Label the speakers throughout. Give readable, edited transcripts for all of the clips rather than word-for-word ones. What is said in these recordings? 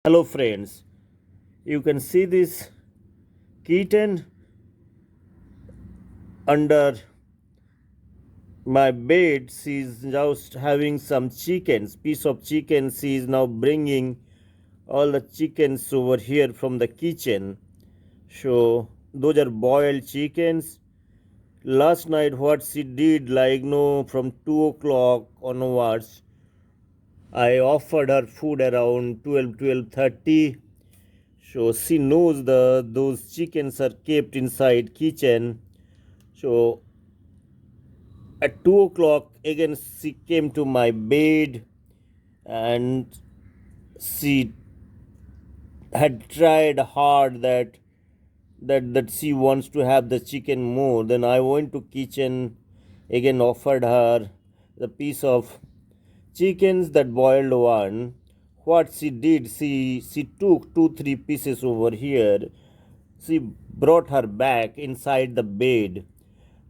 Speaker 1: Hello friends, you can see this kitten under my bed. She's just having some chickens, piece of chicken. She is now bringing all the chickens over here from the kitchen. So those are boiled chickens. Last night what she did, like no, from 2 o'clock onwards, I offered her food around 12:30. So she knows those chickens are kept inside kitchen. So at 2 o'clock again she came to my bed and she had tried hard that she wants to have the chicken more. Then I went to kitchen, again offered her the piece of chickens, that boiled one. What she did, she took 2 3 pieces over here. She brought her back inside the bed.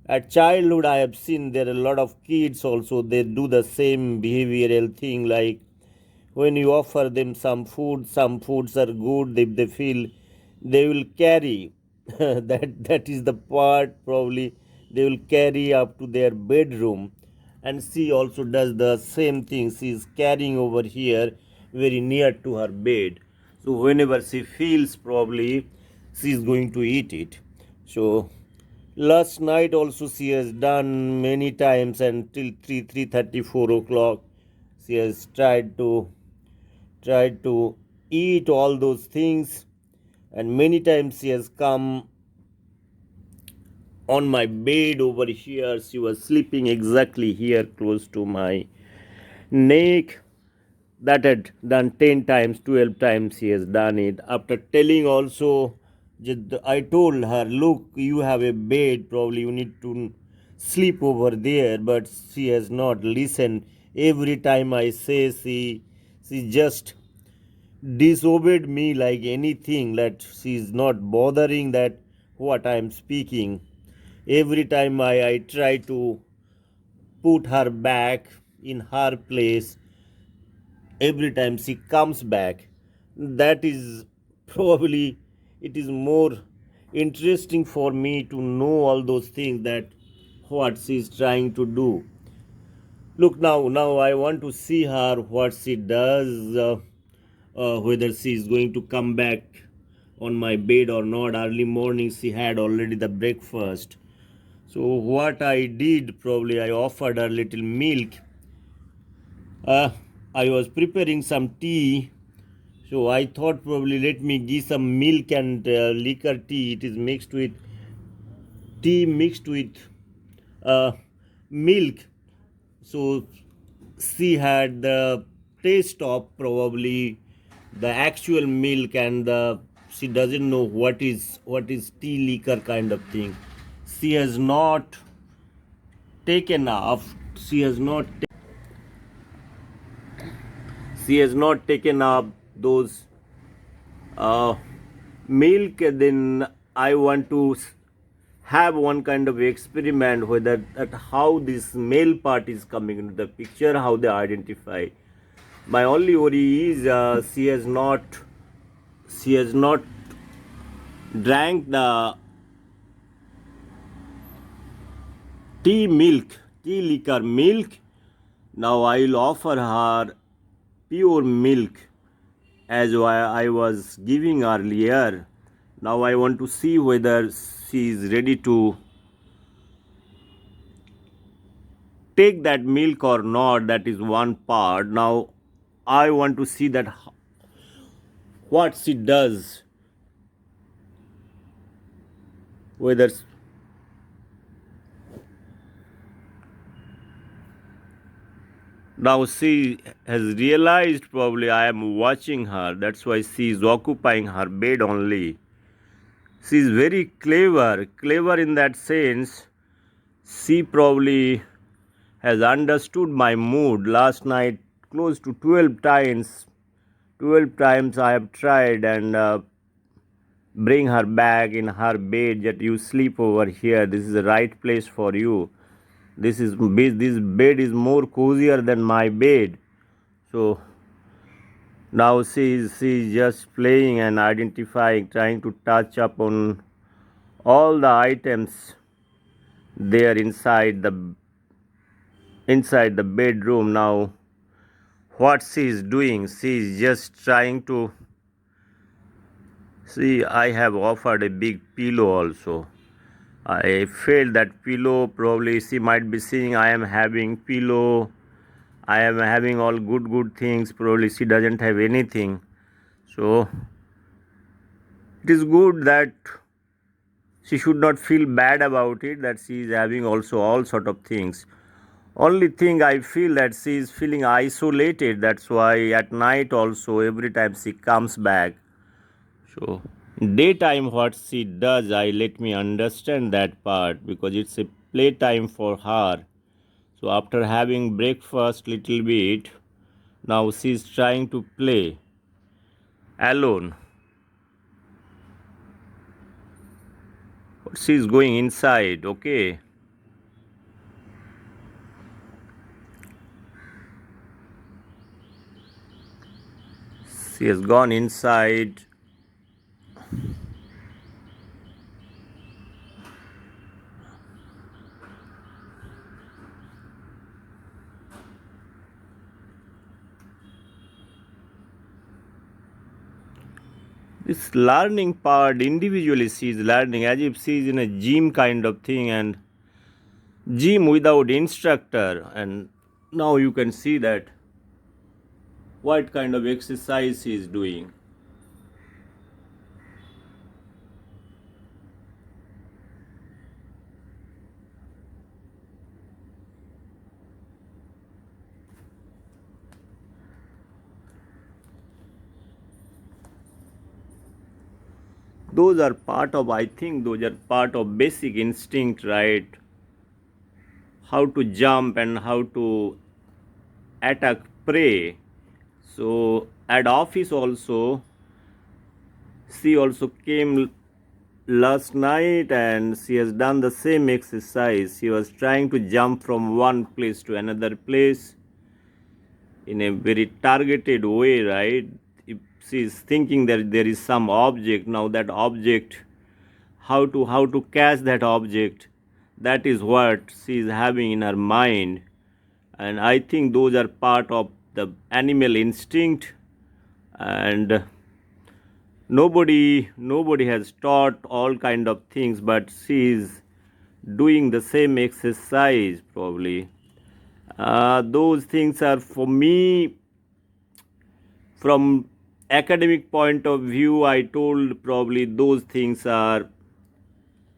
Speaker 1: At childhood, I have seen there are a lot of kids also, they do the same behavioral thing, like when you offer them some foods are good, they feel they will carry that is the part probably they will carry up to their bedroom. And she also does the same thing. She is carrying over here very near to her bed. So whenever she feels, probably she is going to eat it. So last night also she has done many times until 3:30 4 o'clock. She has tried to eat all those things, and many times she has come on my bed over here. She was sleeping exactly here close to my neck. That had done 10 times, 12 times she has done it. After telling also, I told her, look, you have a bed, probably you need to sleep over there, but she has not listened. Every time I say, she just disobeyed me like anything, that she is not bothering that what I am speaking. Every time I try to put her back in her place, every time she comes back. That is probably, it is more interesting for me to know all those things, that what she is trying to do. Look, now I want to see her what she does, whether she is going to come back on my bed or not. Early morning she had already the breakfast. So what I did, probably I offered her little milk. I was preparing some tea, so I thought probably let me give some milk and liquor tea. It is mixed with tea mixed with uh, milk. So she had the taste of probably the actual milk, and she doesn't know what is tea liquor kind of thing. She has not taken up. She has not. She has not taken up those uh, milk. Then I want to have one kind of experiment whether that how this male part is coming into the picture, how they identify. My only worry is she has not drank the tea liquor milk. Now I'll offer her pure milk as I was giving earlier. Now I want to see whether she is ready to take that milk or not. That is one part. Now I want to see that what she does, whether now she has realized probably I am watching her. That's why she is occupying her bed only. She is very clever in that sense. She probably has understood my mood. Last night, close to 12 times. 12 times I have tried and bring her back in her bed, that you sleep over here. This is the right place for you. This bed is more cozier than my bed. So Now she's just playing and identifying, trying to touch upon all the items there inside the bedroom. Now what she is doing, she is just trying to see. I have offered a big pillow also. I felt that pillow, probably she might be seeing I am having pillow, I am having all good things. Probably she doesn't have anything. So it is good that she should not feel bad about it, that she is having also all sort of things. Only thing I feel that she is feeling isolated. That's why at night also every time she comes back. So daytime what she does, I let me understand that part, because it's a playtime for her. So after having breakfast little bit, now she's trying to play alone. She's going inside, okay. She has gone inside. This learning part, individually she is learning as if she is in a gym kind of thing, and gym without instructor. And now you can see that what kind of exercise she is doing. Those are part of, I think those are part of basic instinct, right? How to jump and how to attack prey. So at office also, she also came last night and she has done the same exercise. She was trying to jump from one place to another place in a very targeted way, right? If she is thinking that there is some object, now that object, how to catch that object, that is what she is having in her mind. And I think those are part of the animal instinct. And nobody has taught all kind of things, but she is doing the same exercise probably. Those things are, for me, from academic point of view, I told probably those things are,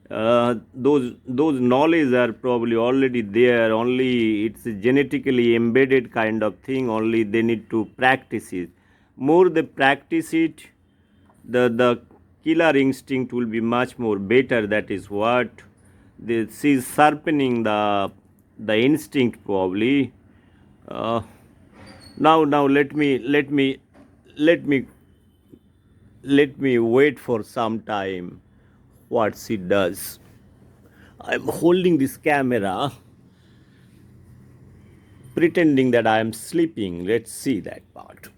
Speaker 1: those knowledge are probably already there, only it's a genetically embedded kind of thing, only they need to practice it. More they practice it, the killer instinct will be much more better. That is what she's sharpening the instinct probably. uh, now let me let me wait for some time what she does. I'm holding this camera pretending that I am sleeping. Let's see that part.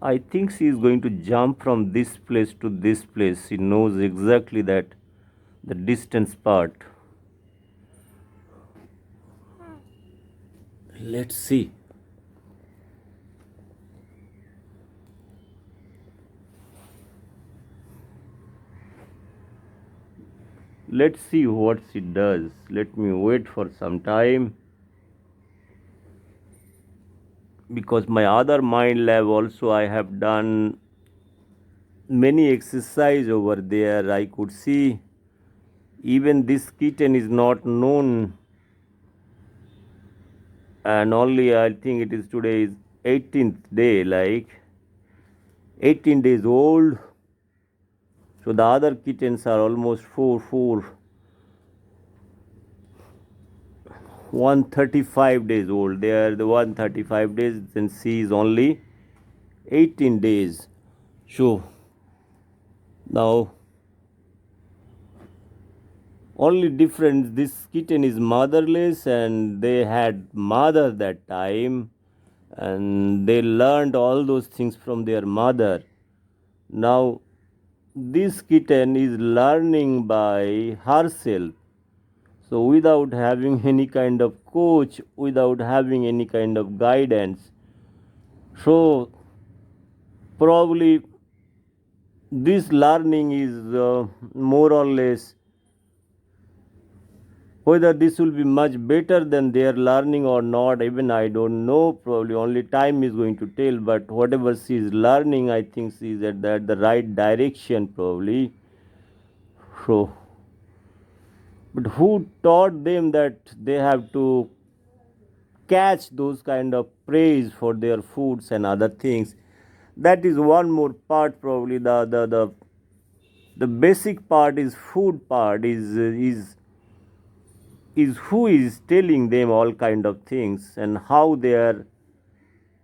Speaker 1: I think she is going to jump from this place to this place. She knows exactly that the distance part. Let's see. Let's see what she does. Let me wait for some time, because my other MindLab also I have done many exercise over there. I could see even this kitten is not known, and only I think it is today is 18th day, like 18 days old. So the other kittens are almost four 135 days old. They are the 135 days, then she is only 18 days. So now only difference, this kitten is motherless and they had mother that time, and they learned all those things from their mother. Now this kitten is learning by herself, so without having any kind of coach, without having any kind of guidance. So probably this learning is more or less, whether this will be much better than their learning or not, even I don't know. Probably only time is going to tell. But whatever she is learning, I think she is at the right direction, probably. So, but who taught them that they have to catch those kind of praise for their foods and other things? That is one more part. Probably the basic part is food part is who is telling them all kind of things and how they are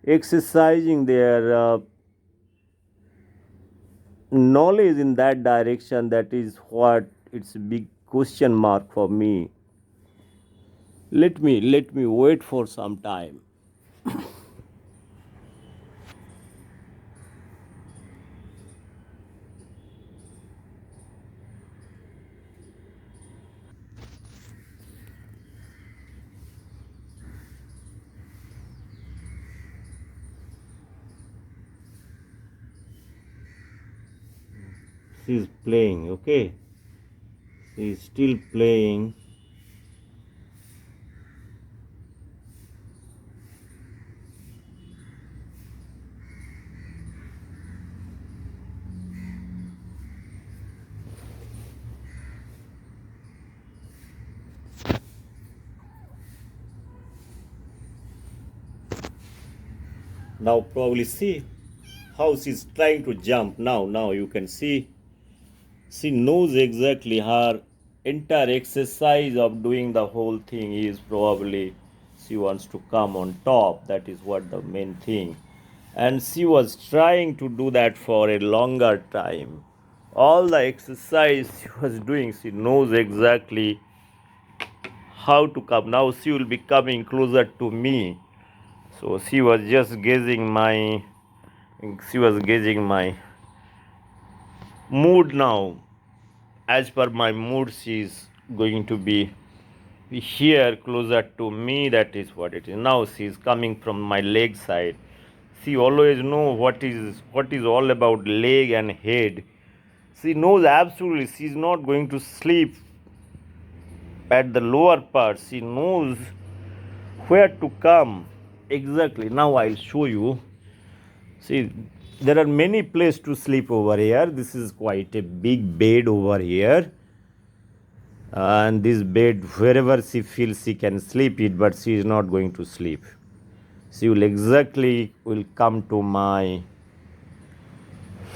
Speaker 1: exercising their knowledge in that direction. That is what it's a big question mark for me. Let me wait for some time. She's playing, okay, she's still playing. Now probably see how she's trying to jump. Now you can see she knows exactly her entire exercise of doing the whole thing is probably she wants to come on top. That is what the main thing. And she was trying to do that for a longer time. All the exercise she was doing, she knows exactly how to come. Now she will be coming closer to me. So she was gauging my mood now. As per my mood, she is going to be here closer to me. That is what it is. Now she is coming from my leg side. She always know what is all about leg and head. She knows absolutely she is not going to sleep at the lower part. She knows where to come exactly. Now I'll show you. See, there are many places to sleep over here. This is quite a big bed over here. And this bed, wherever she feels she can sleep it, but she is not going to sleep. She will come to my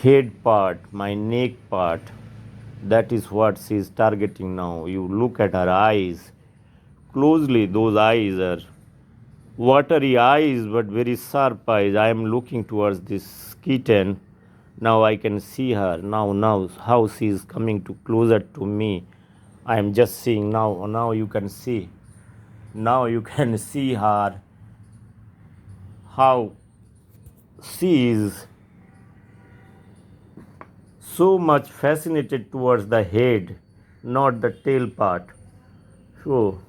Speaker 1: head part, my neck part. That is what she is targeting now. You look at her eyes closely. Those eyes are watery eyes, but very sharp eyes. I am looking towards this kitten. Now I can see her. Now how she is coming to closer to me. I am just seeing now. Now you can see. Now you can see her. How she is so much fascinated towards the head, not the tail part. So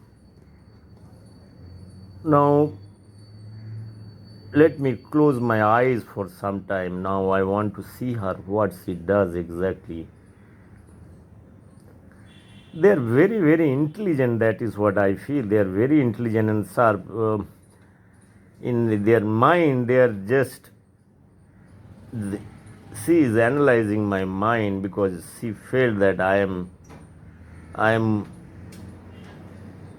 Speaker 1: now let me close my eyes for some time. Now I want to see her, what she does exactly. They are very, very intelligent. That is what I feel. They are very intelligent and sharp. In their mind, they are just. She is analyzing my mind because she felt that I am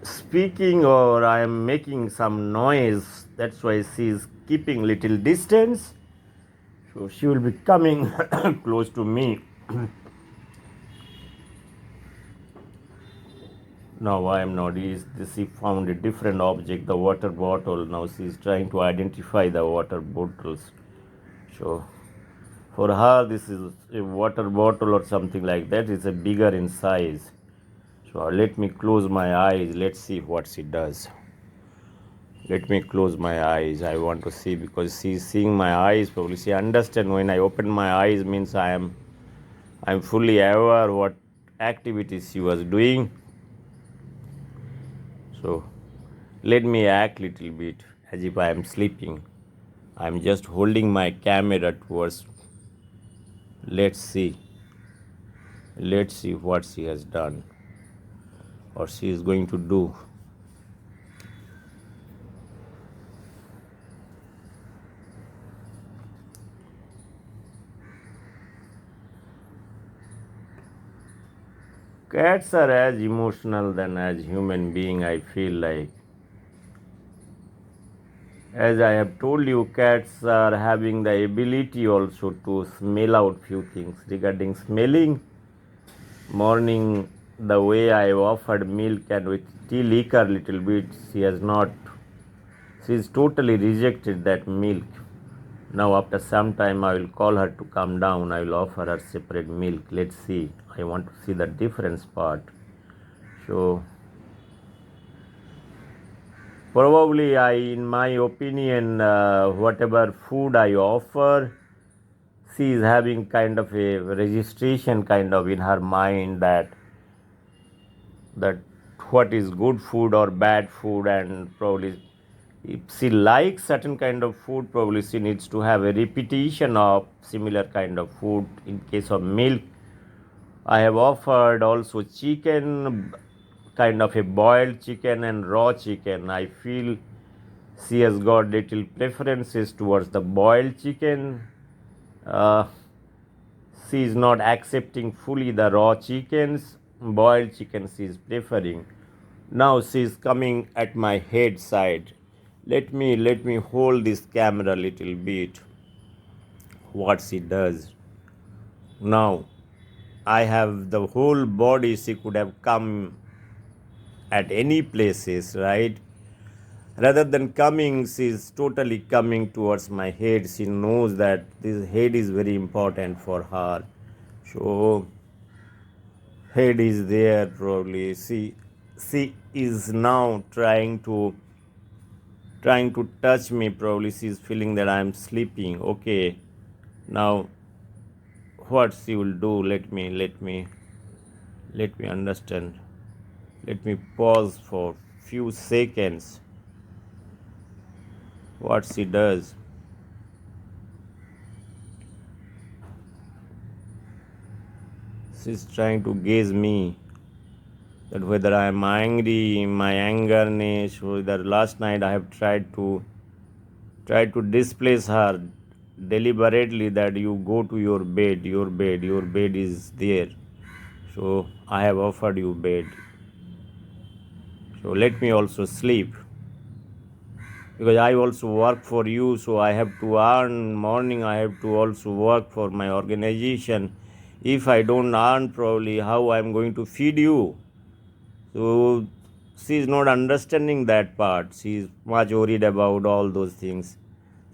Speaker 1: speaking or I am making some noise. That's why she is keeping little distance. So she will be coming close to me. Now I am not is this she found a different object, the water bottle. Now she is trying to identify the water bottles. So for her this is a water bottle or something like that. It's a bigger in size. So let me close my eyes. Let's see what she does. Let me close my eyes. I want to see because she's seeing my eyes. Probably she understand when I open my eyes means I'm fully aware what activities she was doing. So let me act little bit as if I am sleeping. I'm just holding my camera towards. Let's see. Let's see what she has done or she is going to do. Cats are as emotional than as human being, I feel like. As I have told you, cats are having the ability also to smell out few things. Regarding smelling, morning, the way I offered milk and with tea liquor little bit, she has not, she is totally rejected that milk. Now after some time I will call her to come down, I will offer her separate milk. Let's see. I want to see the difference part. So probably in my opinion, whatever food I offer, she is having kind of a registration kind of in her mind that what is good food or bad food, and probably if she likes certain kind of food, probably she needs to have a repetition of similar kind of food. In case of milk, I have offered also chicken, kind of a boiled chicken and raw chicken. I feel she has got little preferences towards the boiled chicken. uh, she is not accepting fully the raw chickens. Boiled chicken she is preferring. Now she is coming at my head side. Let me hold this camera a little bit. What she does now, I have the whole body. She could have come at any places, right? Rather than coming, she is totally coming towards my head. She knows that this head is very important for her. So head is there probably. She is now trying to touch me. Probably she is feeling that I am sleeping. Okay, now what she will do? Let me understand. Let me pause for few seconds. What she does? She's trying to gaze me, that whether I am angry, my angerness, whether last night I have tried to displace her deliberately, that you go to your bed is there. So I have offered you bed. So let me also sleep, because I also work for you. So I have to earn morning. I have to also work for my organization. If I don't earn, probably how I am going to feed you? So she is not understanding that part. She is much worried about all those things,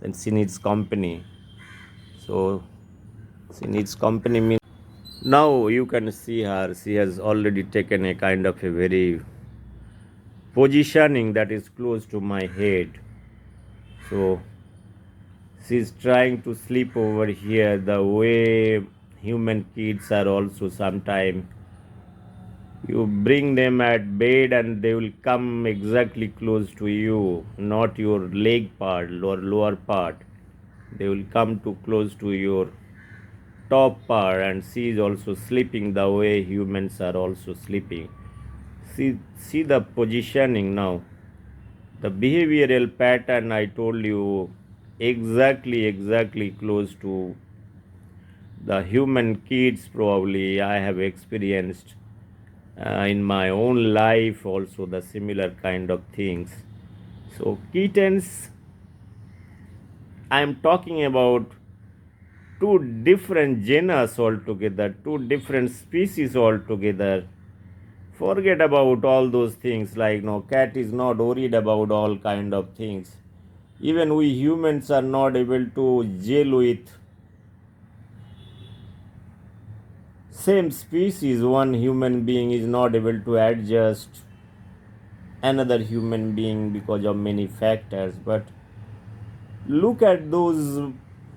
Speaker 1: and she needs company. So she needs company means now you can see her. She has already taken a kind of a very positioning that is close to my head. So she's trying to sleep over here. The way human kids are also sometimes, you bring them at bed and they will come exactly close to you, not your leg part or lower part. They will come too close to your top part, and she is also sleeping the way humans are also sleeping. See the positioning now. The behavioral pattern I told you, exactly close to the human kids, probably I have experienced in my own life also the similar kind of things. So kittens, I am talking about two different genus altogether, two different species altogether. Forget about all those things, like no, cat is not worried about all kind of things. Even we humans are not able to gel with same species. One human being is not able to adjust another human being because of many factors. But look at those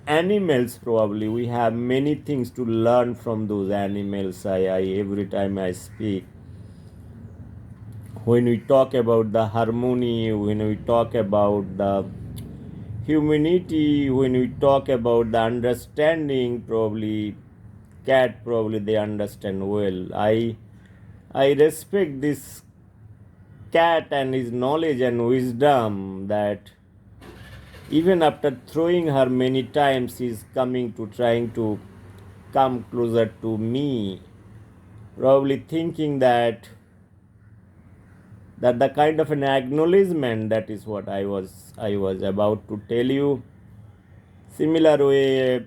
Speaker 1: animals. Probably we have many things to learn from those animals. I every time I speak, when we talk about the harmony, when we talk about the humanity, when we talk about the understanding, probably cat, probably they understand well. I respect this cat and his knowledge and wisdom, that even after throwing her many times, he's coming to trying to come closer to me, probably thinking that the kind of an acknowledgement, that is what I was about to tell you. Similar way,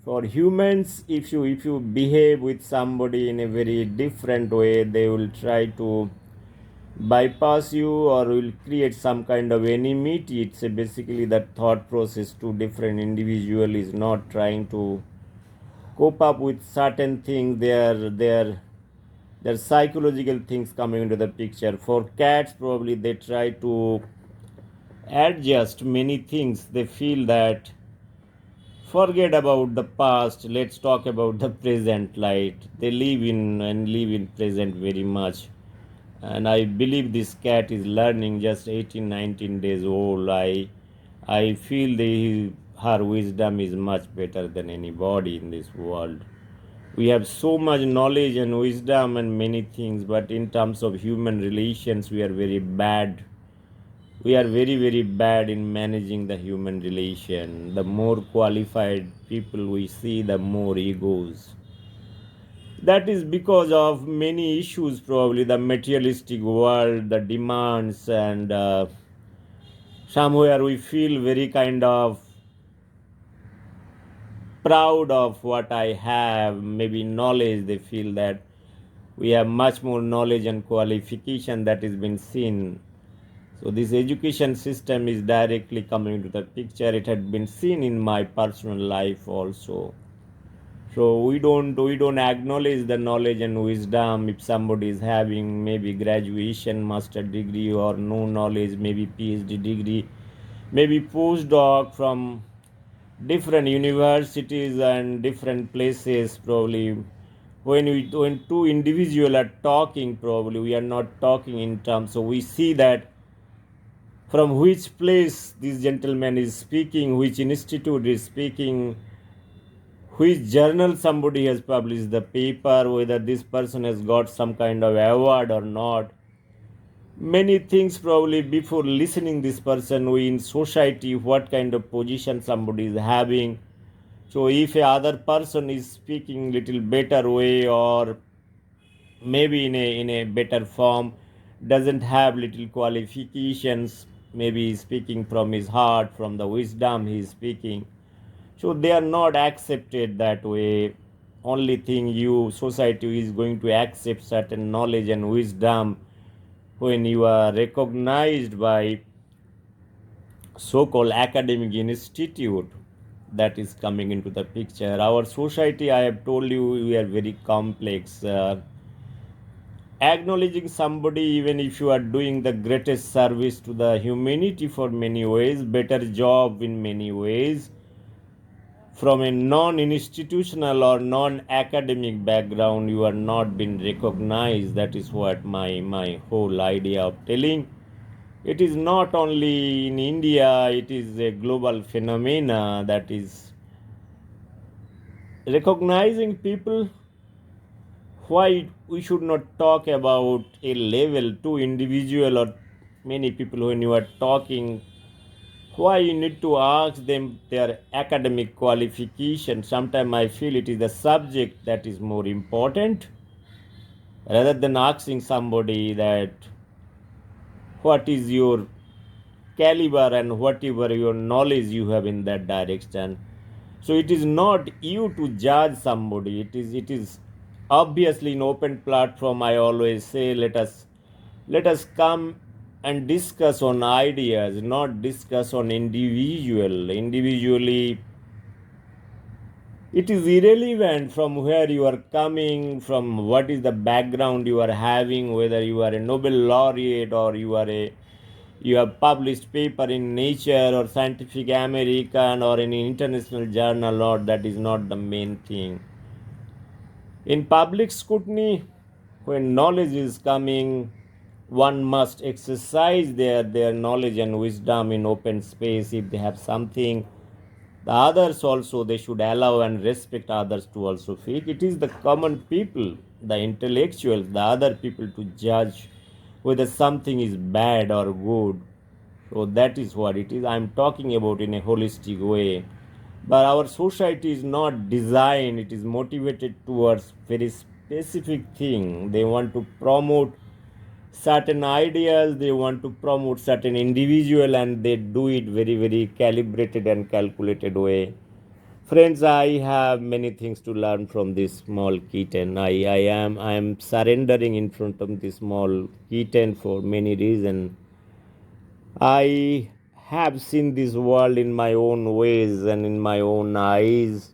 Speaker 1: for humans, if you behave with somebody in a very different way, they will try to bypass you or will create some kind of enmity. It's basically that thought process. Two different individual is not trying to cope up with certain things. Their psychological things coming into the picture. For cats, probably they try to adjust many things. They feel that forget about the past, let's talk about the present. Light they live in present very much. And I believe this cat is learning, just 18, 19 days old. I feel her wisdom is much better than anybody in this world. We have so much knowledge and wisdom and many things, but in terms of human relations, we are very bad. We are very, very bad in managing the human relation. The more qualified people we see, the more egos. That is because of many issues, probably the materialistic world, the demands, and somewhere we feel very kind of proud of what I have. Maybe knowledge, they feel that we have much more knowledge and qualification that is been seen. So this education system is directly coming into the picture. It had been seen in my personal life also. So we don't acknowledge the knowledge and wisdom. If somebody is having maybe graduation, master degree, or no knowledge, maybe PhD degree, maybe postdoc from different universities and different places, probably when two individuals are talking, probably we are not talking in terms. So we see that from which place this gentleman is speaking, which institute is speaking, which journal somebody has published the paper, whether this person has got some kind of award or not. Many things, probably before listening this person, we in society, what kind of position somebody is having. So if a other person is speaking little better way, or maybe in a better form, doesn't have little qualifications, maybe speaking from his heart, from the wisdom he is speaking, so they are not accepted that way. Only thing, you society is going to accept certain knowledge and wisdom when you are recognized by so-called academic institute that is coming into the picture. Our society, I have told you, we are very complex. Acknowledging somebody, even if you are doing the greatest service to the humanity for many ways, better job in many ways, from a non-institutional or non-academic background, you are not been recognized. That is what my whole idea of telling. It is not only in India, it is a global phenomena, that is recognizing people. Why we should not talk about a level to individual or many people when you are talking? Why you need to ask them their academic qualification? Sometimes I feel it is the subject that is more important, rather than asking somebody that what is your caliber and whatever your knowledge you have in that direction. So it is not you to judge somebody. It is Obviously, in open platform, I always say let us come and discuss on ideas, not discuss on individually. It is irrelevant from where you are coming from, what is the background you are having, whether you are a Nobel laureate or you have published paper in Nature or Scientific American or in an international journal, or that is not the main thing. In public scrutiny, when knowledge is coming, one must exercise their knowledge and wisdom in open space. If they have something, the others also, they should allow and respect others to also speak. It is the common people, the intellectuals, the other people to judge whether something is bad or good. So that is what it is. I'm talking about in a holistic way. But our society is not designed, it is motivated towards very specific thing. They want to promote certain ideas, they want to promote certain individual, and they do it very, very calibrated and calculated way. Friends, I have many things to learn from this small kitten. I am surrendering in front of this small kitten for many reasons. I have seen this world in my own ways and in my own eyes.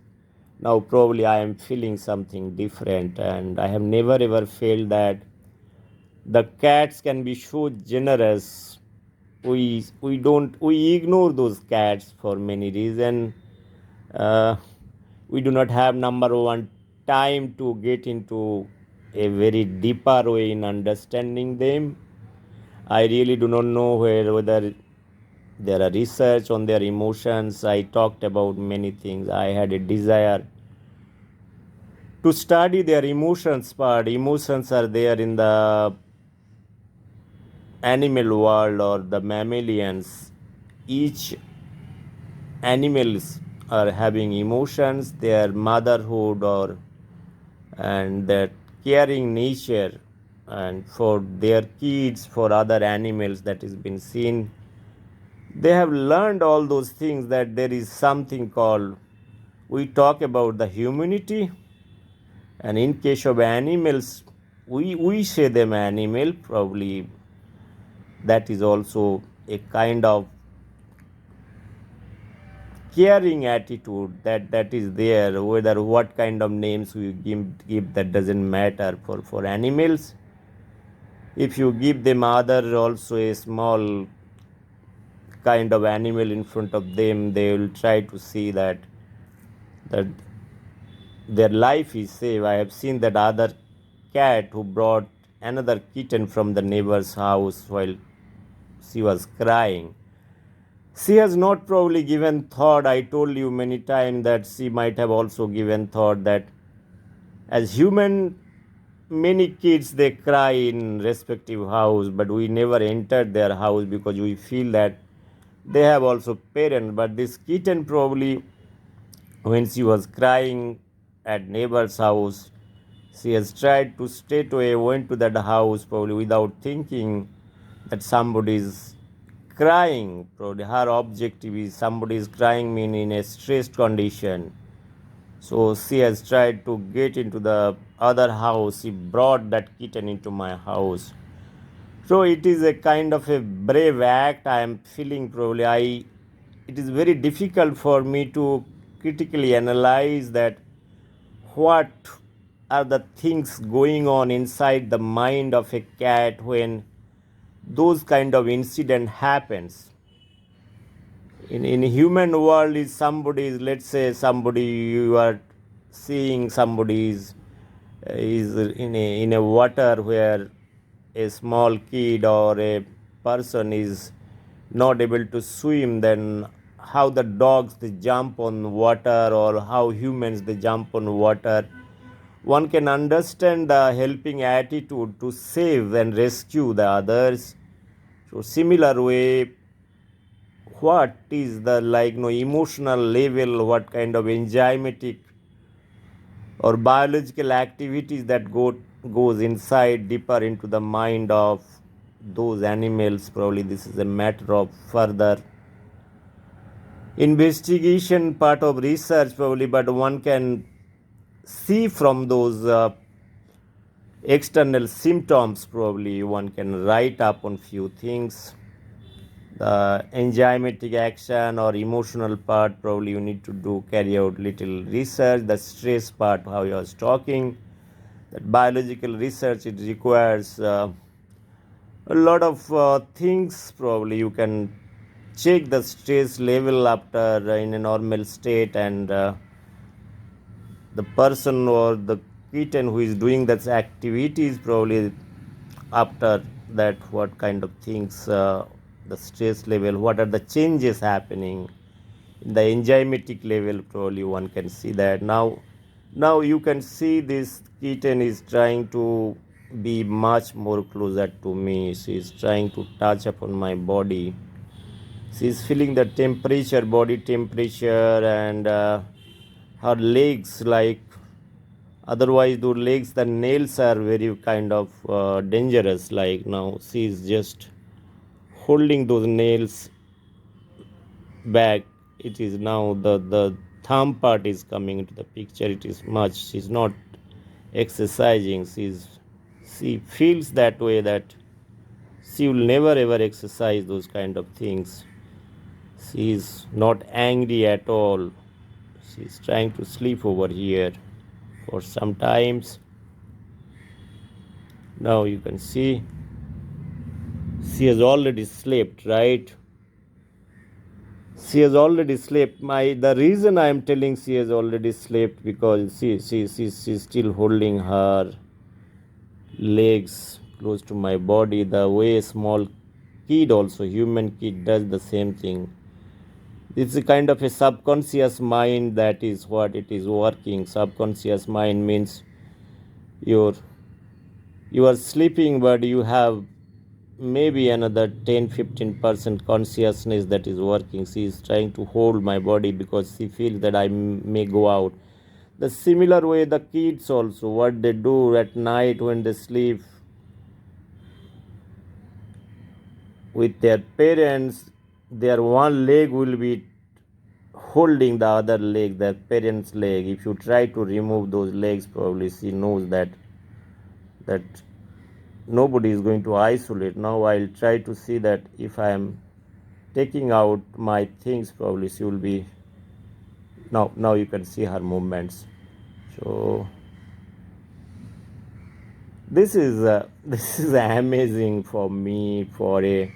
Speaker 1: Now, probably I am feeling something different, and I have never ever felt that the cats can be so generous. We ignore those cats for many reasons. Uh, we do not have number one time to get into a very deeper way in understanding them. I really do not know whether there are research on their emotions. I talked about many things. I had a desire to study their emotions part. Emotions are there in the animal world or the mammalians. Each animals are having emotions, their motherhood or and their caring nature, and for their kids, for other animals that has been seen, they have learned all those things, that there is something called, we talk about the humanity, and in case of animals, we say them animal, probably that is also a kind of caring attitude that is there. Whether what kind of names we give, that doesn't matter. For animals, if you give them other also a small kind of animal in front of them, they will try to see that their life is safe. I have seen that other cat who brought another kitten from the neighbor's house while she was crying. She has not probably given thought. I told you many times that she might have also given thought that as human, many kids they cry in respective house, but we never entered their house because we feel that they have also parents. But this kitten probably, when she was crying at neighbor's house, she has tried to straight away went to that house, probably without thinking that somebody is crying. Probably her objective is somebody is crying mean in a stressed condition. So she has tried to get into the other house. She brought that kitten into my house. So it is a kind of a brave act. I am feeling probably it is very difficult for me to critically analyze that what are the things going on inside the mind of a cat when those kind of incident happens. In human world, is somebody is, let's say somebody, you are seeing somebody is in a water where a small kid or a person is not able to swim, then how the dogs they jump on water, or how humans they jump on water, one can understand the helping attitude to save and rescue the others. So similar way, what is the emotional level, what kind of enzymatic or biological activities that goes inside deeper into the mind of those animals. Probably this is a matter of further investigation, part of research probably, but one can see from those external symptoms, probably one can write up on few things. The enzymatic action or emotional part, probably you need to do carry out little research. The stress part, how I was talking, that biological research, it requires a lot of things. Probably you can check the stress level after in a normal state, and the person or the kitten who is doing that activities, probably after that what kind of things, the stress level, what are the changes happening in the enzymatic level, probably one can see that. Now you can see this kitten is trying to be much more closer to me. She is trying to touch upon my body. She is feeling the temperature, body temperature, and her legs, like, otherwise those legs, the nails are very kind of dangerous. Like, now she is just holding those nails back. It is now the thumb part is coming into the picture. It is much, she's not exercising. She feels that way, that she will never ever exercise those kind of things. She is not angry at all. She is trying to sleep over here for some times. Now you can see she has already slept, right? She has already slept. The reason I am telling she has already slept, because she's still holding her legs close to my body, the way a small kid, also human kid, does the same thing. It's a kind of a subconscious mind, that is what it is working. Subconscious mind means you're you are sleeping, but you have maybe another 10-15% consciousness that is working. She is trying to hold my body because she feels that I may go out. The similar way, the kids also, what they do at night when they sleep with their parents, their one leg will be holding the other leg, their parents' leg. If you try to remove those legs, probably she knows that nobody is going to isolate. Now I'll try to see that if I am taking out my things, probably she will be, now you can see her movements. So this is this is amazing for me, for a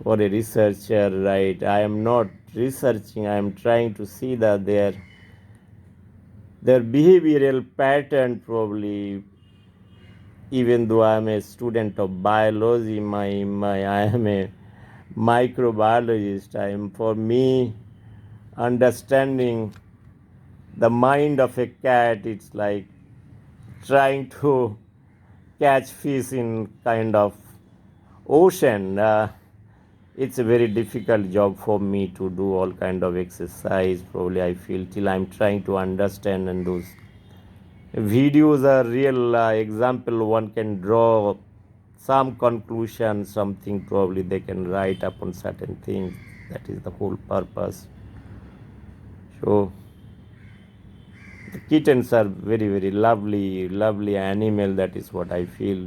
Speaker 1: researcher, right? I am not researching, I am trying to see that their behavioral pattern, probably. Even though I am a student of biology, I am a microbiologist. I am, for me, understanding the mind of a cat, it's like trying to catch fish in kind of ocean. It's a very difficult job for me to do all kind of exercise, probably, I feel, till I'm trying to understand. And those videos are real example. One can draw some conclusion, something, probably they can write upon certain things. That is the whole purpose. So the kittens are very, very lovely animal. That is what I feel.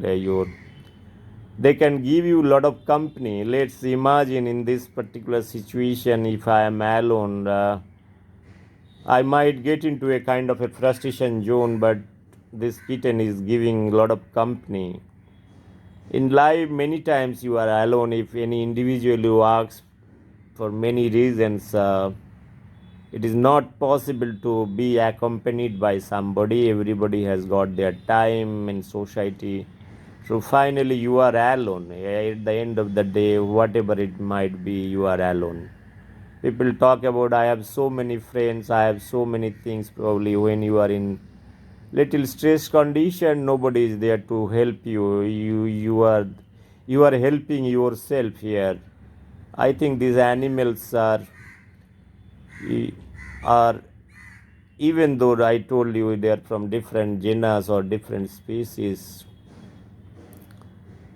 Speaker 1: They can give you a lot of company. Let's imagine in this particular situation, if I am alone, I might get into a kind of a frustration zone, but this kitten is giving a lot of company. In life, many times you are alone. If any individual who asks, for many reasons, it is not possible to be accompanied by somebody. Everybody has got their time in society. So finally, you are alone. At the end of the day, whatever it might be, you are alone. People talk about, I have so many friends, I have so many things. Probably when you are in little stress condition, nobody is there to help you. You are helping yourself here. I think these animals are, even though I told you they are from different genus or different species,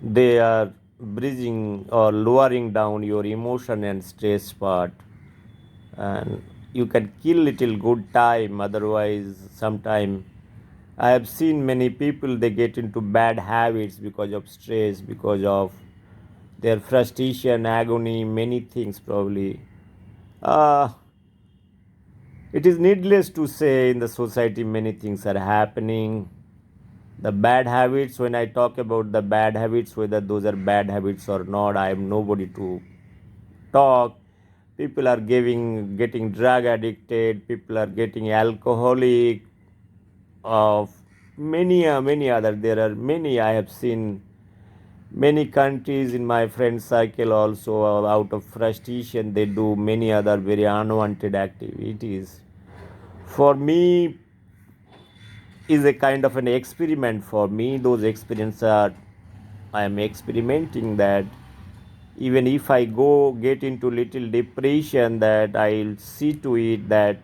Speaker 1: they are bridging or lowering down your emotion and stress part. And you can kill little good time, otherwise sometime I have seen many people, they get into bad habits because of stress, because of their frustration, agony, many things probably. Uh, it is needless to say, in the society, many things are happening. The bad habits, when I talk about the bad habits, whether those are bad habits or not, I am nobody to talk. People are getting drug addicted, people are getting alcoholic, of many other. There are many. I have seen many countries in my friend circle also, out of frustration they do many other very unwanted activities. For me, is a kind of an experiment. For me, those experiences are, I am experimenting that even if I go get into little depression, that I'll see to it that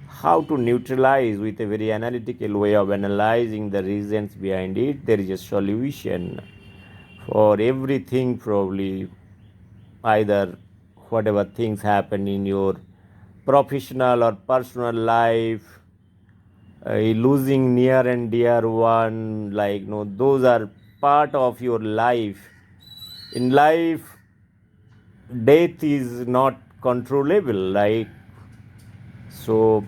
Speaker 1: how to neutralize with a very analytical way of analyzing the reasons behind it. There is a solution for everything probably, either whatever things happen in your professional or personal life, losing near and dear one, like no, those are part of your life. In life, death is not controllable, right? So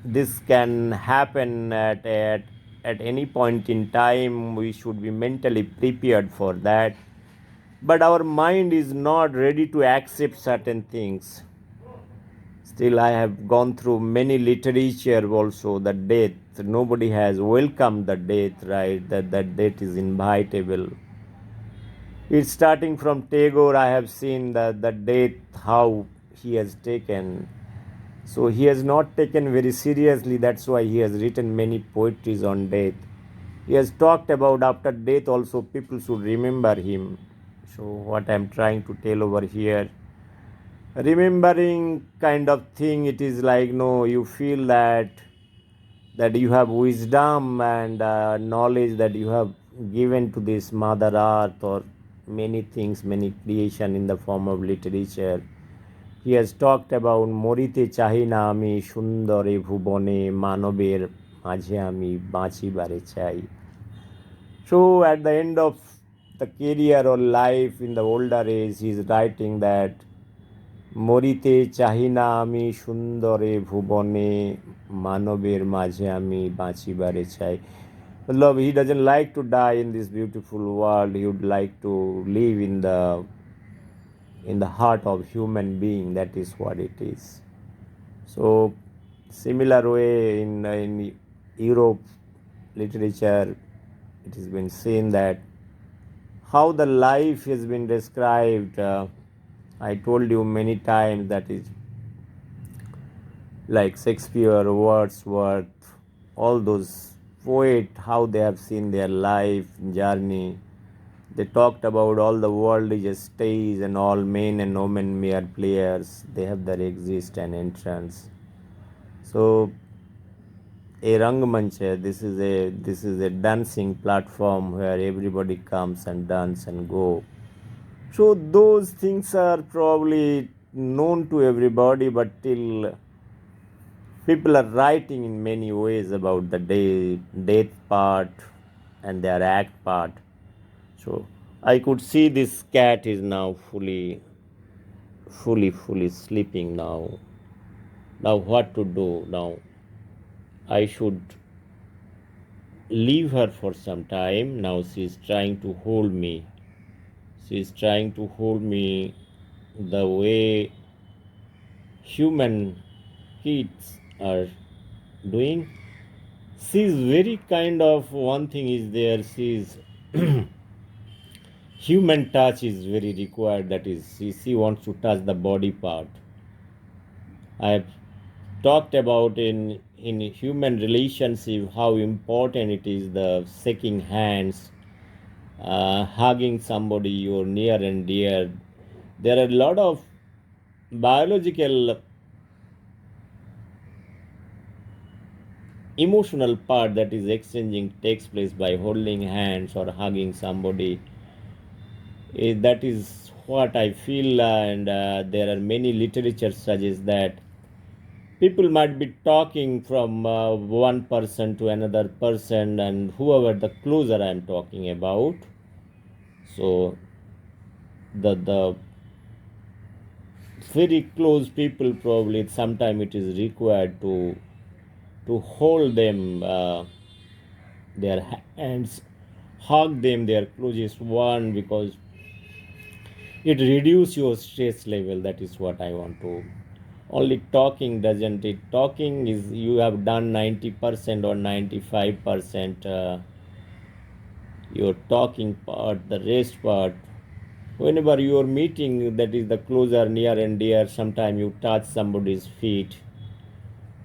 Speaker 1: this can happen at any point in time. We should be mentally prepared for that, but our mind is not ready to accept certain things. Still, I have gone through many literature also. The death, nobody has welcomed the death, right? That death is inevitable. It's starting from Tagore. I have seen the death, how he has taken. So he has not taken very seriously. That's why he has written many poetries on death. He has talked about after death also people should remember him. So what I'm trying to tell over here, remembering kind of thing, it is like no, you feel that you have wisdom and knowledge that you have given to this mother earth, or many things, many creation in the form of literature. He has talked about মরিতে চাহি না আমি সুন্দরে ভুবনে মানবের মাঝে আমি বাঁচিবারে চাই. So at the end of the career or life in the older age, he is writing that মরিতে চাহি না আমি সুন্দরে ভুবনে মানবের মাঝে আমি বাঁচিবারে চাই. Love, he doesn't like to die in this beautiful world. He would like to live in the heart of human being. That is what it is. So similar way in Europe literature, it has been seen that how the life has been described. I told you many times that is like Shakespeare, Wordsworth, all those poets, how they have seen their life journey. They talked about all the world is a stage and all men and women mere players. They have their exist and entrance. So a rangamanch, this is a dancing platform where everybody comes and dance and go. So those things are probably known to everybody, but till people are writing in many ways about the death part and their act part. So I could see this cat is now fully sleeping now. Now what to do now? I should leave her for some time. Now she is trying to hold me. She is trying to hold me the way human kids are doing. She is very kind of, one thing is there, she is human touch is very required. That is, she wants to touch the body part. I have talked about in human relationship how important it is, the shaking hands, hugging somebody you're near and dear. There are a lot of biological emotional part that is exchanging takes place by holding hands or hugging somebody. That is what I feel, and there are many literature suggests that people might be talking from one person to another person, and whoever the closer I'm talking about. So the very close people, probably sometime it is required to hold them their hands, hug them, their closest one, because it reduce your stress level. That is what I want to. Only talking doesn't it. Talking is you have done 90% or 95%. Your talking part, the rest part. Whenever you are meeting, that is the closer, near and dear. Sometimes you touch somebody's feet,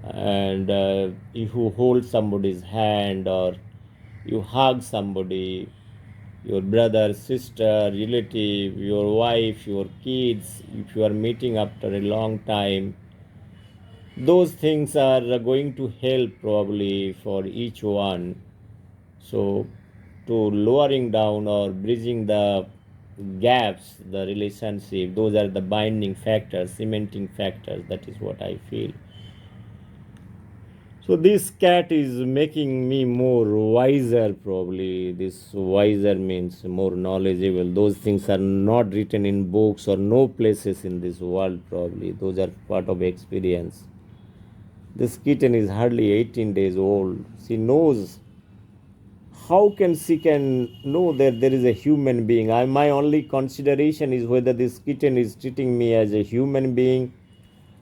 Speaker 1: and you hold somebody's hand, or you hug somebody, your brother, sister, relative, your wife, your kids, if you are meeting after a long time, those things are going to help probably for each one. So, to lowering down or bridging the gaps, the relationship, those are the binding factors, cementing factors. That is what I feel. So this cat is making me more wiser, probably. This wiser means more knowledgeable. Those things are not written in books or no places in this world, probably. Those are part of experience. This kitten is hardly 18 days old. She knows. How can she can know that there is a human being? My only consideration is whether this kitten is treating me as a human being,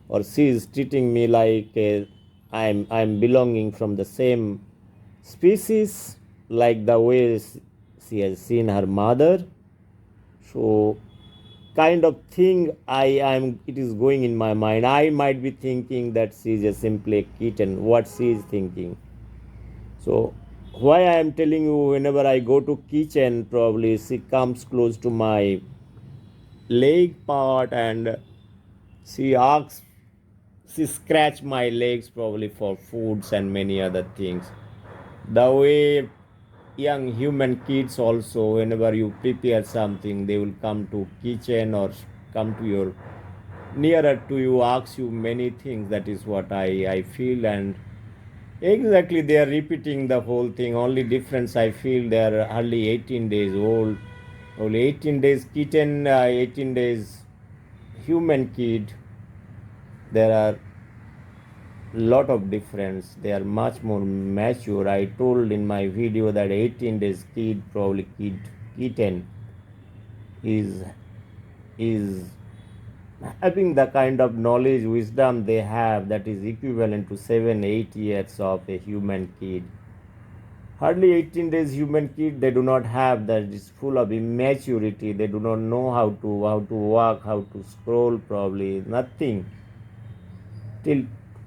Speaker 1: or she is treating me like I'm belonging from the same species, like the way she has seen her mother. So kind of thing I am it is going in my mind. I might be thinking that she is a simply a kitten, what she is thinking. So why I am telling you, whenever I go to kitchen, probably she comes close to my leg part, and she asks, she scratch my legs probably for foods and many other things. The way young human kids also, whenever you prepare something, they will come to kitchen or come to your nearer to you, ask you many things. That is what I feel, and exactly they are repeating the whole thing. Only difference I feel, they are hardly 18 days old. Only 18 days kitten, 18 days human kid. There are lot of difference. They are much more mature. I told in my video that 18 days kid, probably kitten, is is having the kind of knowledge, wisdom they have, that is equivalent to 7 8 years of a human kid. Hardly 18 days human kid, they do not have that, is full of immaturity. They do not know how to walk, how to scroll, probably nothing. Till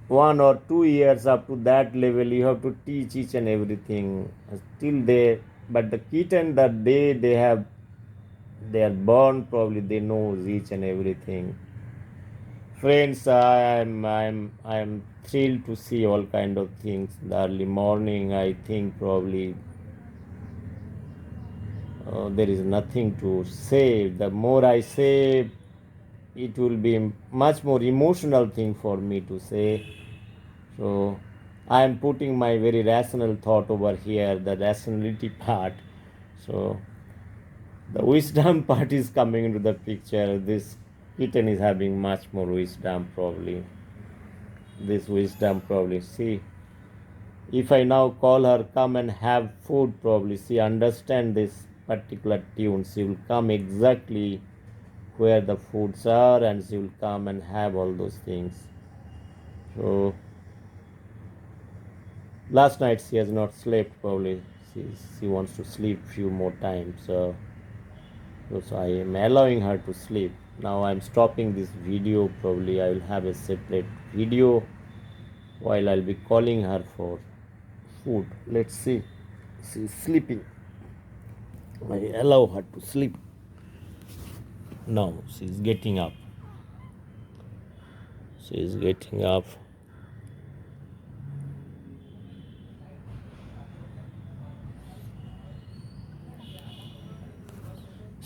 Speaker 1: 1 or 2 years, up to that level, you have to teach each and everything. Still they, but the kitten, the day they are born, probably they know each and everything. Friends, I'm thrilled to see all kind of things. The early morning, I think probably there is nothing to say. The more I say, it will be much more emotional thing for me to say. So I am putting my very rational thought over here, the rationality part. So the wisdom part is coming into the picture. This kitten is having much more wisdom, probably. This wisdom, probably. See, if I now call her, come and have food, probably she understand this particular tune. She will come exactly where the foods are, and she will come and have all those things. So last night she has not slept, probably she wants to sleep few more times. So I am allowing her to sleep. Now I'm stopping this video. Probably I will have a separate video while I'll be calling her for food. Let's see. She's sleeping. I allow her to sleep. Now she's getting up. She's getting up.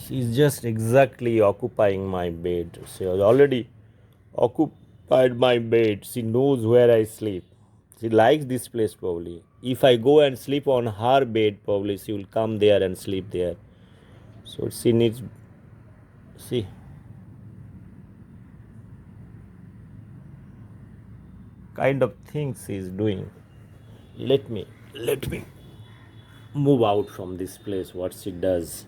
Speaker 1: She's just exactly occupying my bed. She was already at my bed. She knows where I sleep. She likes this place probably. If I go and sleep on her bed, probably she will come there and sleep there. So she needs, see, kind of things she is doing. Let me move out from this place. What she does,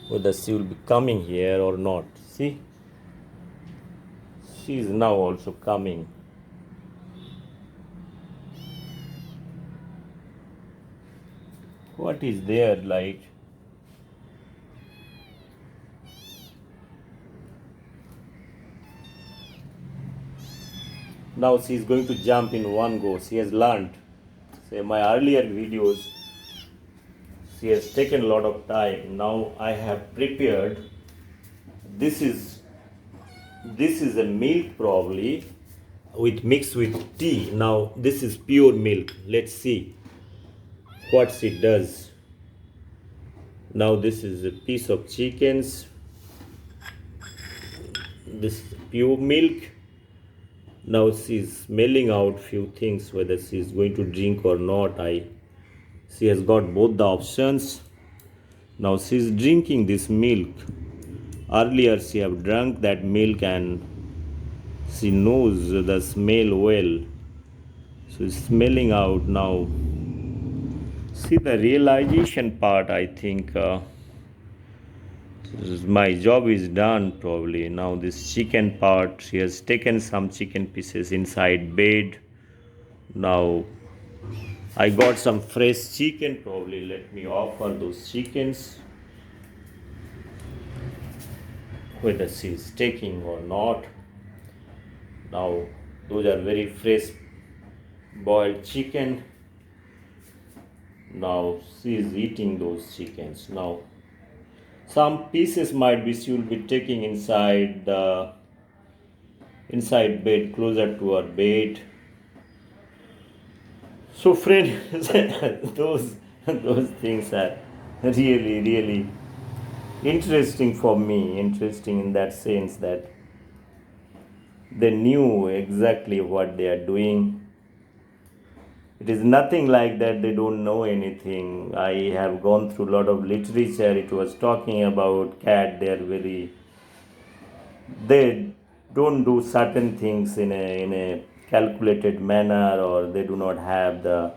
Speaker 1: whether she will be coming here or not. See, she is now also coming. What is there like? Now she is going to jump in one go. She has learned. Say my earlier videos, she has taken a lot of time. Now I have prepared. This is this is a milk probably with mixed with tea. Now this is pure milk. Let's see what she does. Now this is a piece of chickens. This is pure milk. Now she's smelling out few things whether she's going to drink or not. She has got both the options. Now she's drinking this milk. Earlier she have drunk that milk and she knows the smell well. So she's smelling out now. See the realization part. I think my job is done probably. Now this chicken part, she has taken some chicken pieces inside bed. Now I got some fresh chicken probably. Let me offer those chickens, whether she is taking or not. Now those are very fresh boiled chicken. Now she is eating those chickens. Now some pieces might be she will be taking inside bed, closer to her bed. So friends, those things are really interesting for me. Interesting in that sense that they knew exactly what they are doing. It is nothing like that they don't know anything. I have gone through a lot of literature. It was talking about cat. They don't do certain things in a calculated manner, or they do not have the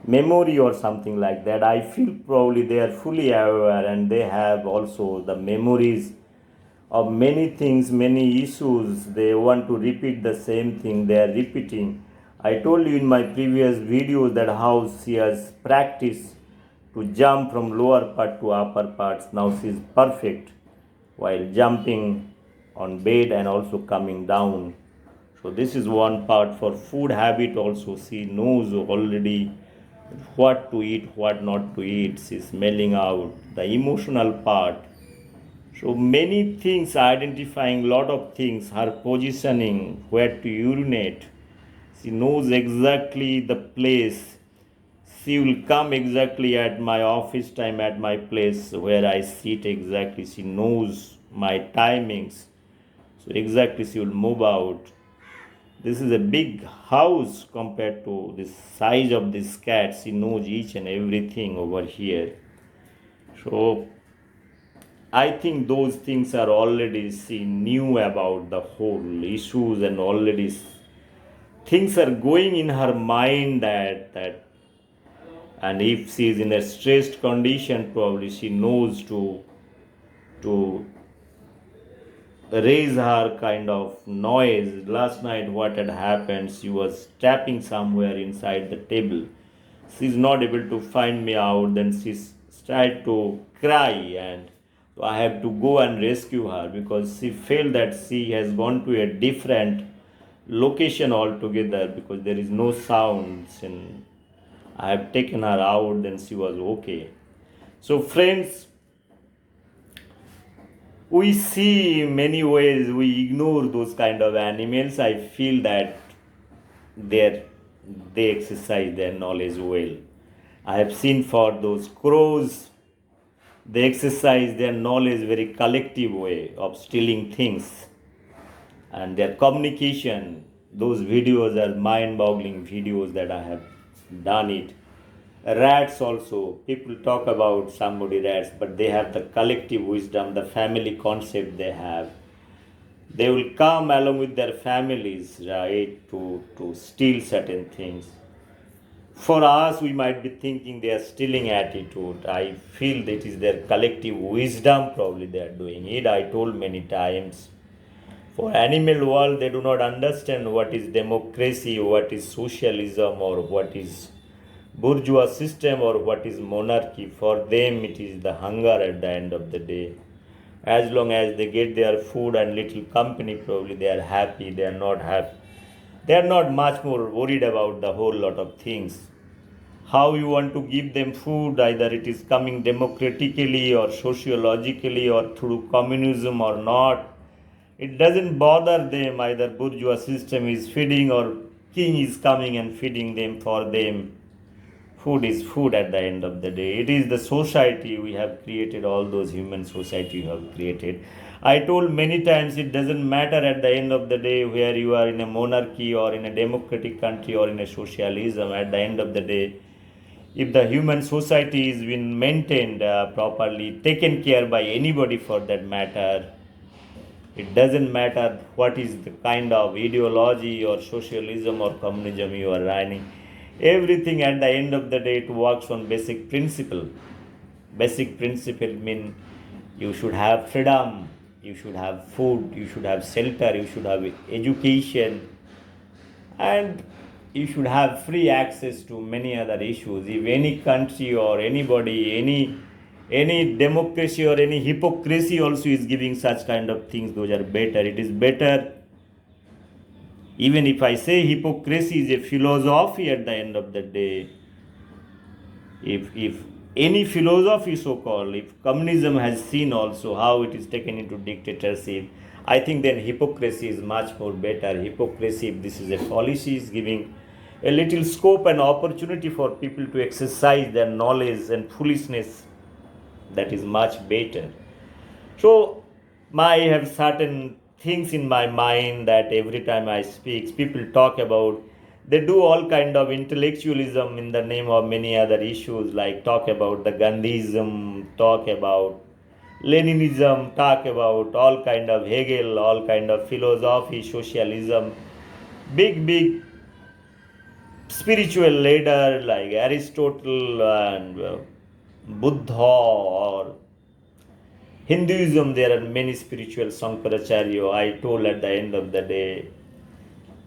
Speaker 1: memory or something like that. I feel probably they are fully aware and they have also the memories of many things, many issues. They want to repeat the same thing, they are repeating. I told you in my previous videos that how she has practiced to jump from lower part to upper parts. Now she is perfect while jumping on bed and also coming down. So this is one part. For food habit also, she knows already what to eat, what not to eat. She's smelling out the emotional part. So many things, identifying lot of things, her positioning, where to urinate. She knows exactly the place. She will come exactly at my office time, at my place where I sit exactly. She knows my timings. So exactly she will move out. This is a big house compared to the size of this cat. She knows each and everything over here. So I think those things are already she knew about the whole issues, and already things are going in her mind that and if she is in a stressed condition probably she knows to raise her kind of noise. Last night what had happened, she was tapping somewhere inside the table. She's not able to find me out, then she started to cry, and so I have to go and rescue her because she felt that she has gone to a different location altogether because there is no sounds, and I have taken her out, then she was okay. So friends, we see many ways we ignore those kind of animals. I feel that they they exercise their knowledge well. I have seen for those crows, they exercise their knowledge very collective way of stealing things. and their communication. Those videos are mind-boggling videos that I have done it. Rats also, people talk about somebody rats, but they have the collective wisdom, the family concept they have. They will come along with their families, right, to steal certain things. For us, we might be thinking they are stealing attitude. I feel that is their collective wisdom, probably they are doing it. I told many times. For animal world, they do not understand what is democracy, what is socialism, or what is bourgeois system, or what is monarchy. For them, it is the hunger at the end of the day. As long as they get their food and little company, probably they are happy. They are not happy. They are not much more worried about the whole lot of things. How you want to give them food, either it is coming democratically or sociologically or through communism or not, it doesn't bother them. Either bourgeois system is feeding or king is coming and feeding them. For them, food is food at the end of the day. It is the society we have created, all those human society we have created. I told many times, it doesn't matter at the end of the day where you are, in a monarchy or in a democratic country or in a socialism. At the end of the day, if the human society is been maintained properly, taken care by anybody for that matter, it doesn't matter what is the kind of ideology or socialism or communism you are running. Everything at the end of the day, it works on basic principle. Basic principle mean you should have freedom, you should have food, you should have shelter, you should have education, and you should have free access to many other issues. If any country or anybody, any democracy or any hypocrisy also is giving such kind of things, those are better. It is better. Even if I say hypocrisy is a philosophy at the end of the day, if any philosophy so called, if communism has seen also how it is taken into dictatorship, I think then hypocrisy is much more better. Hypocrisy, if this is a policy, is giving a little scope and opportunity for people to exercise their knowledge and foolishness. That is much better. So I have certain things in my mind that every time I speak, people talk about. They do all kind of intellectualism in the name of many other issues, like talk about the Gandhism, talk about Leninism, talk about all kind of Hegel, all kind of philosophy, socialism, big spiritual leader like Aristotle and Buddha or Hinduism. There are many spiritual Sankaracharya. I told at the end of the day,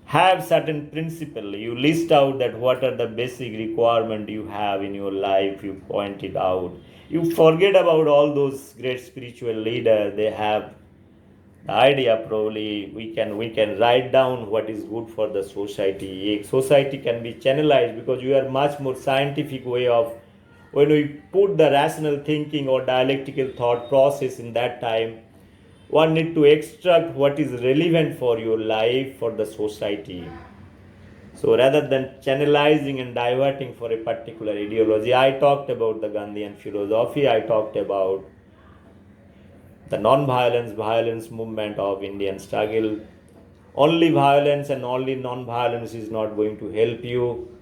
Speaker 1: have certain principle. You list out that what are the basic requirement you have in your life. You point it out. You forget about all those great spiritual leaders. They have the idea. Probably we can write down what is good for the society. A society can be channelized because you are much more scientific way of, when we put the rational thinking or dialectical thought process in that time, one need to extract what is relevant for your life, for the society. So rather than channelizing and diverting for a particular ideology, I talked about the Gandhian philosophy. I talked about the non-violence violence movement of Indian struggle. Only violence and only non-violence is not going to help you,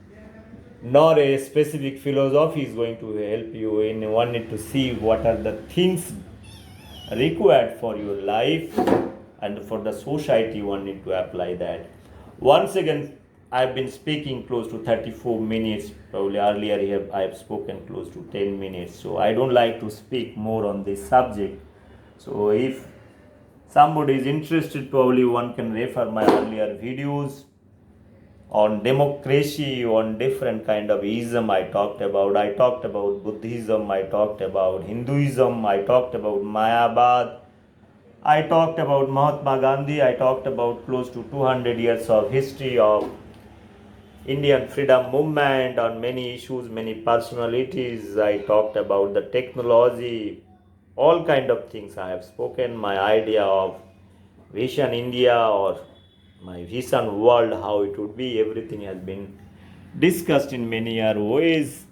Speaker 1: nor a specific philosophy is going to help you. In one need to see what are the things required for your life, and for the society one need to apply that. Once again, I've been speaking close to 34 minutes. Probably earlier I have spoken close to 10 minutes, so I don't like to speak more on this subject. So if somebody is interested, probably one can refer my earlier videos on democracy, on different kind of ism. I talked about Buddhism, I talked about Hinduism, I talked about Mayabad, I talked about Mahatma Gandhi, I talked about close to 200 years of history of Indian freedom movement, on many issues, many personalities. I talked about the technology, all kind of things I have spoken. My idea of Vision India or my vision world, how it would be, everything has been discussed in many other ways.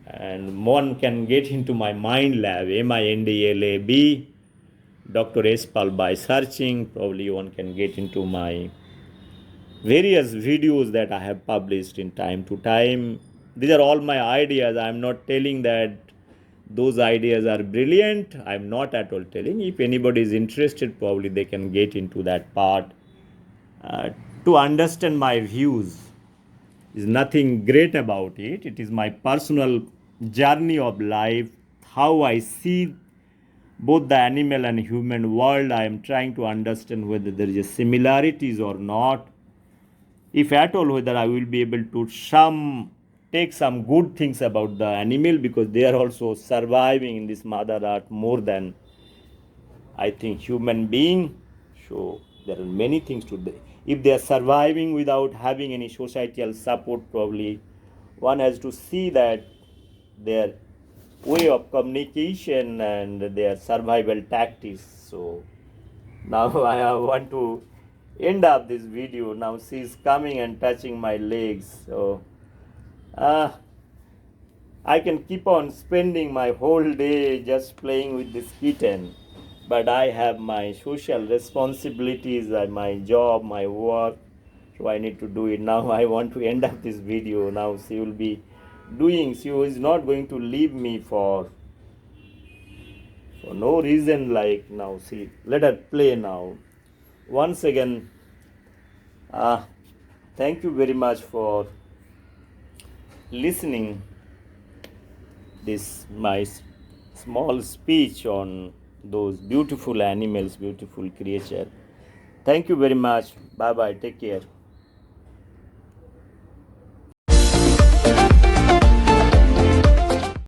Speaker 1: And one can get into my MindLab, MindLab, Dr. Espal by searching. Probably one can get into my various videos that I have published in time to time. These are all my ideas. I'm not telling that those ideas are brilliant. I'm not at all telling. If anybody is interested, probably they can get into that part uh, to understand my views. Is nothing great about it. It is my personal journey of life, how I see both the animal and human world. I am trying to understand whether there is a similarities or not, if at all, whether I will be able to take some good things about the animal, because they are also surviving in this mother earth more than I think human being. So there are many things to do. If they are surviving without having any societal support, probably one has to see that their way of communication and their survival tactics. So now I want to end up this video. Now she is coming and touching my legs. So uh, I can keep on spending my whole day just playing with this kitten. But I have my social responsibilities, my job, my work. So I need to do it. Now I want to end up this video. Now she will be she is not going to leave me for no reason. Like now, see, let her play now. Once again, thank you very much for listening this my small speech on those beautiful animals, beautiful creature. Thank you very much. Bye bye. Take care.